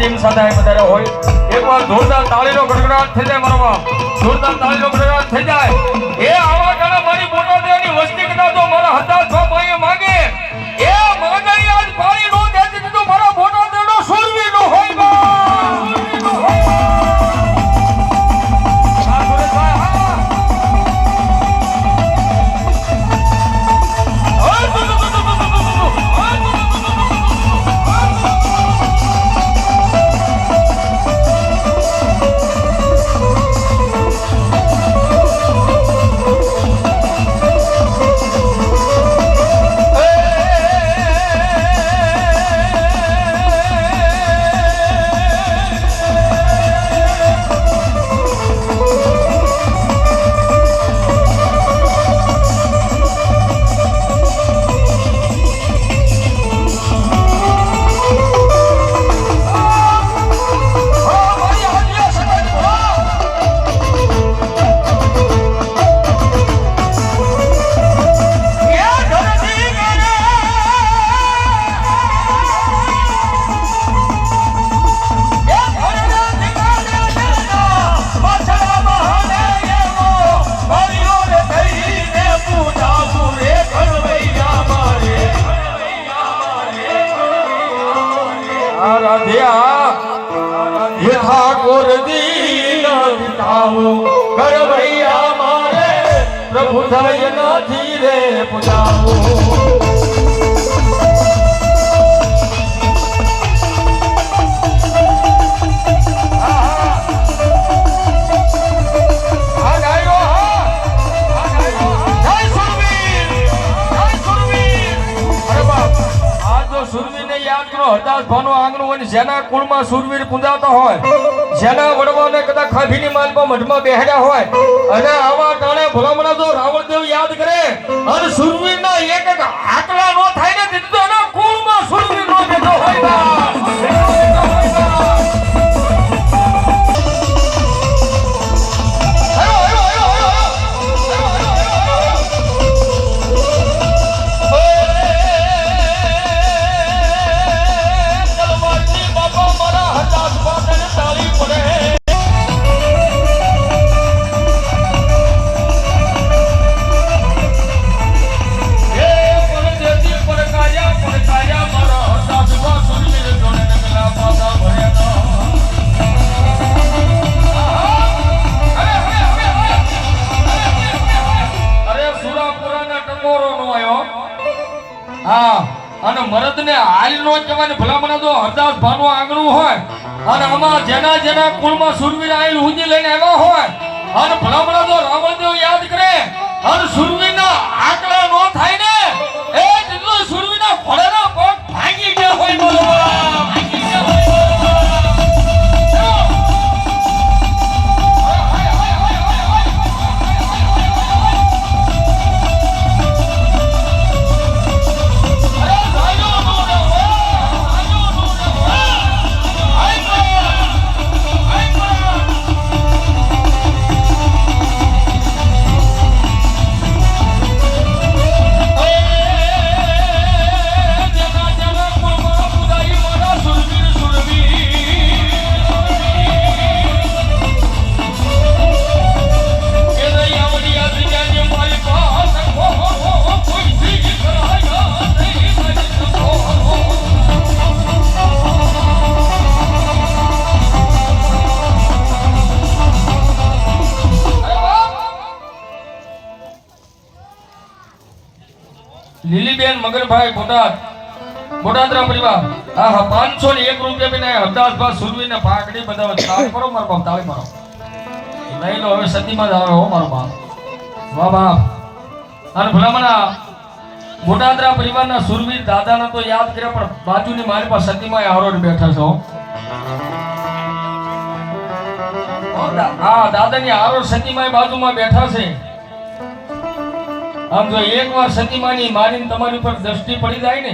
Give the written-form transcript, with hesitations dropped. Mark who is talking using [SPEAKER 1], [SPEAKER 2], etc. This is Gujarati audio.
[SPEAKER 1] ટીમ સાથે વધારે હોય એકવાર જોરદાર તાળીનો ગડગડાટ થઈ જાય મારો બાપ જોરદાર તાળીનો ગડગડાટ થઈ જાય એ આવા ગાણા મારી બોટાદની વસ્તી કદા તો મારા હતા છ ભાઈ માંગે એ મગજની આજ પાણી નો દેતી દીધું મારા બોટાદનો સુરવી નો હોય બા प्रभु थाय नाथी रे पुजाओ હરદાસ ભાનો આંગણું હોય જેના કુળમાં સુરવીર પૂજાતા હોય જેના વડવાને કદાચ ખાભીની માલમાં મઢમાં બેહડ્યા હોય અને આવા ટાણે ભલામણા જો રાવણદેવ યાદ કરે અને સુરવીરના એક એક આકલા નો થાય ને તેથી તો એના કુળમાં સુરવીર નો બેઠો હોય અને મરદને હાલ નો કહેવાય ભલામણા તો હરદાસ ભાનો આંગણું હોય અને આમાં જેના જેના કુળમાં સુરવીર આઈલ હુજી લઈને આવ્યા હોય અને ભલામણા તો રાવણદેવ યાદ કરે અને સુરવીરના આકડા નો થાય ને એ જેટલો સુરવીરના ઘોડાના પગ ભાંગી ગયા હોય બોલો ભાંગી ગયા હોય લીલીબેન મગરભાઈ બોટાદરા પરિવાર હા 501 રૂપિયા બિના હરદાસભાઈ સુરવીને પાકડી બધાવે તાળી કરો મારો બાપ તાળી મારો લઈ લો હવે સતીમાં જ આવે હો મારો બાપ વાહ બાપ અને ભલામણા બોટાદરા પરિવારના સુરવીર દાદાને તો યાદ કર્યા પણ બાજુની મારી પાસે સતીમાં આરોડ બેઠા છો હા દાદાની આરોડ સતીમાં બાજુમાં બેઠા છે આમ જો એકવાર સતીમાની મારીને તમારી ઉપર દ્રષ્ટિ પડી જાય ને